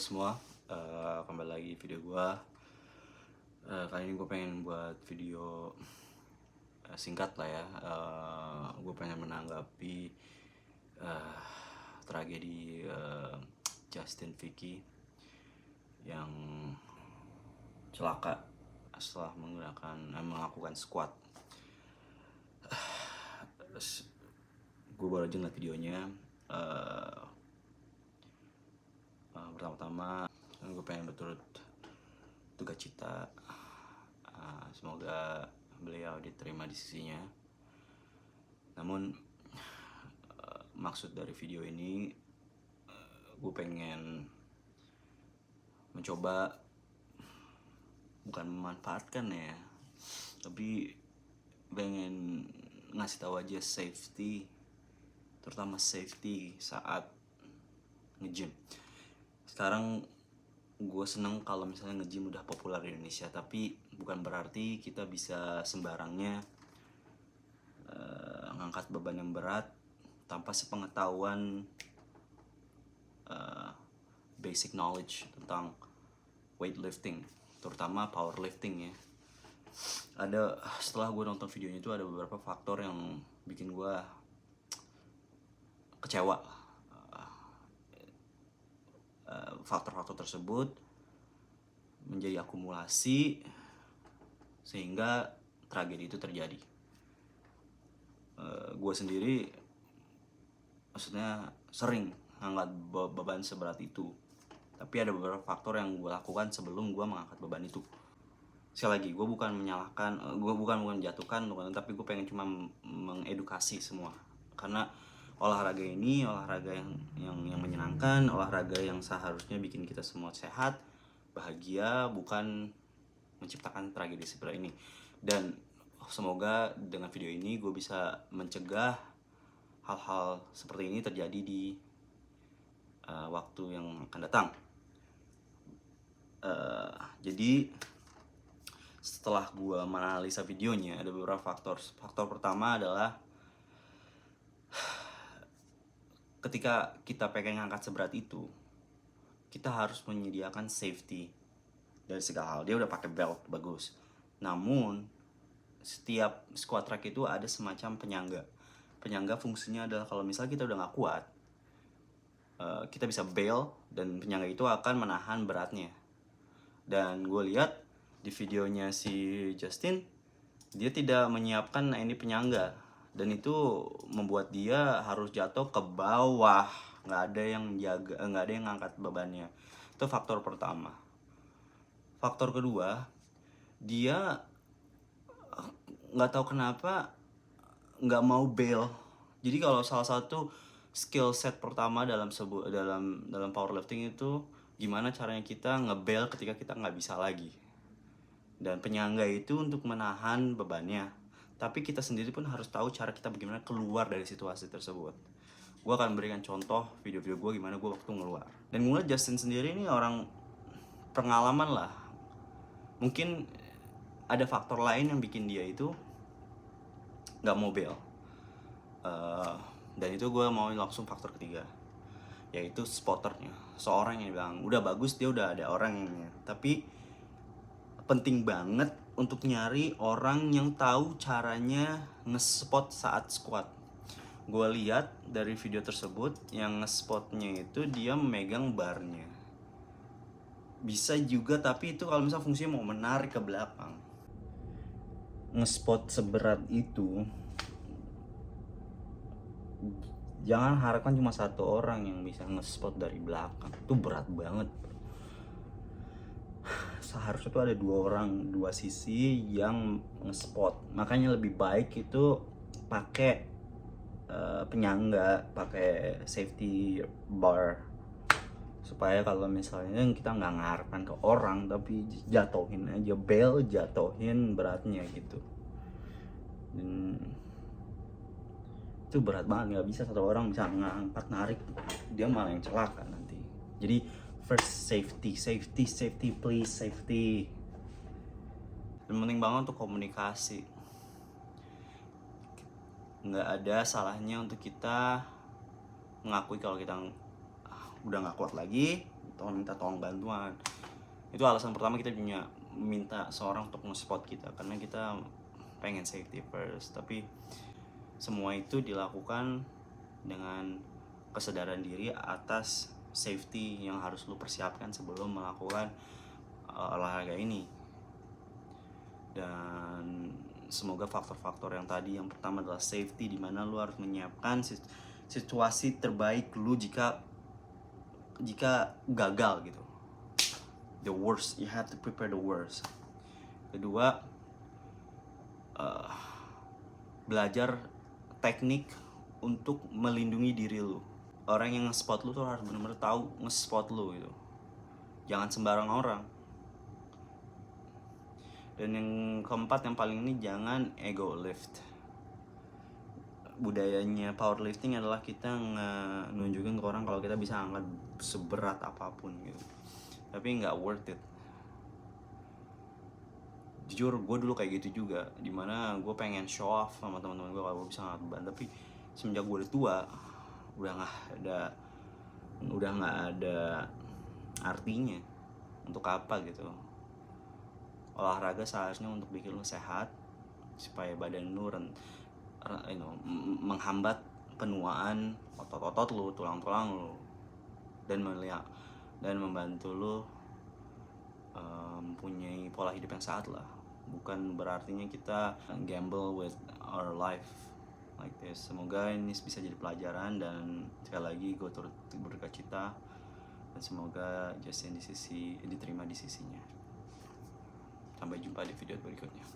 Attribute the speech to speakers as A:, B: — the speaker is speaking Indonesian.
A: semua, kembali lagi video gue. Kali ini gue pengen buat video singkat lah ya. Gue pengen menanggapi tragedi Justin Vicky yang celaka setelah melakukan squat. Gue baru aja ngeliat videonya. Pertama-tama gue pengen berturut duka cita. Semoga beliau diterima di sisinya. Namun maksud dari video ini, gue pengen mencoba bukan memanfaatkan ya, tapi pengen ngasih tahu aja safety, terutama safety saat nge-gym. Sekarang gue seneng kalau misalnya nge-gym udah populer di Indonesia, tapi bukan berarti kita bisa sembarangnya ngangkat beban yang berat tanpa sepengetahuan basic knowledge tentang weightlifting, terutama powerlifting ya. Setelah gue nonton videonya itu ada beberapa faktor yang bikin gue kecewa. Faktor-faktor tersebut menjadi akumulasi sehingga tragedi itu terjadi. Gue sendiri maksudnya sering angkat beban seberat itu, tapi ada beberapa faktor yang gue lakukan sebelum gue mengangkat beban itu. Sekali lagi, gue bukan menyalahkan, gue bukan menjatuhkan, tapi gue pengen cuma mengedukasi semua, karena olahraga ini olahraga yang menyenangkan, olahraga yang seharusnya bikin kita semua sehat, bahagia, bukan menciptakan tragedi seperti ini. Dan semoga dengan video ini gue bisa mencegah hal-hal seperti ini terjadi di waktu yang akan datang. Jadi setelah gue menganalisa videonya, ada beberapa faktor. Faktor pertama adalah ketika kita pengen ngangkat seberat itu, kita harus menyediakan safety dari segala hal. Dia udah pakai belt bagus, namun setiap squat rack itu ada semacam penyangga. Penyangga fungsinya adalah kalau misalnya kita udah gak kuat, kita bisa bail dan penyangga itu akan menahan beratnya. Dan gue lihat di videonya si Justin, dia tidak menyiapkan ini penyangga, dan itu membuat dia harus jatuh ke bawah, nggak ada yang jaga, nggak ada yang ngangkat bebannya. Itu faktor pertama. Faktor kedua, dia nggak tahu kenapa nggak mau bail. Jadi kalau salah satu skill set pertama dalam powerlifting itu gimana caranya kita nge-bail ketika kita nggak bisa lagi. Dan penyangga itu untuk menahan bebannya, tapi kita sendiri pun harus tahu cara kita bagaimana keluar dari situasi tersebut. Gue akan berikan contoh video-video gue gimana gue waktu ngeluar. Dan gue liat Justin sendiri ini orang pengalaman lah. Mungkin ada faktor lain yang bikin dia itu gak mau bail. Dan itu gue mau langsung faktor ketiga, yaitu spotternya. Seorang yang bilang udah bagus, dia udah ada orangnya, tapi penting banget untuk nyari orang yang tahu caranya nge-spot saat squat. Gue lihat dari video tersebut, yang nge-spotnya itu dia memegang barnya. Bisa juga, tapi itu kalau misalnya fungsinya mau menarik ke belakang. Nge-spot seberat itu, jangan harapkan cuma satu orang yang bisa nge-spot dari belakang. Itu berat banget. Seharusnya tuh ada dua sisi yang nge-spot. Makanya lebih baik itu pakai penyangga, pakai safety bar, supaya kalau misalnya kita nggak ngarepkan ke orang, tapi jatuhin aja, bail, jatuhin beratnya gitu. Dan itu berat banget, nggak bisa satu orang bisa ngangkat narik, dia malah yang celaka nanti. Jadi first safety, please, safety. Dan penting banget untuk komunikasi. Nggak ada salahnya untuk kita mengakui kalau kita udah nggak kuat lagi, minta tolong bantuan. Itu alasan pertama kita punya minta seorang untuk nge-spot kita, karena kita pengen safety first. Tapi semua itu dilakukan dengan kesadaran diri atas safety yang harus lu persiapkan sebelum melakukan olahraga ini. Dan semoga faktor-faktor yang tadi, yang pertama adalah safety, dimana lu harus menyiapkan situasi terbaik lu jika gagal gitu. The worst, you have to prepare the worst. Kedua, belajar teknik untuk melindungi diri lu. Orang yang nge-spot lu tuh harus benar-benar tahu nge-spot lu gitu. Jangan sembarang orang. Dan yang keempat, yang paling ini, jangan ego lift. Budayanya powerlifting adalah kita nunjukin ke orang kalau kita bisa angkat seberat apapun gitu. Tapi nggak worth it. Jujur gue dulu kayak gitu juga, dimana gue pengen show off sama teman-teman gue kalau gue bisa ngangkat beban. Tapi semenjak gue udah tua, udah nggak ada artinya. Untuk apa gitu? Olahraga seharusnya untuk bikin lu sehat, supaya badan lu menghambat penuaan otot-otot lu, tulang-tulang lu, dan membantu lu mempunyai pola hidup yang sehat lah. Bukan berartinya kita gamble with our life like this. Semoga ini bisa jadi pelajaran, dan sekali lagi gue turut berduka cita, dan semoga Justin diterima di sisinya. Sampai jumpa di video berikutnya.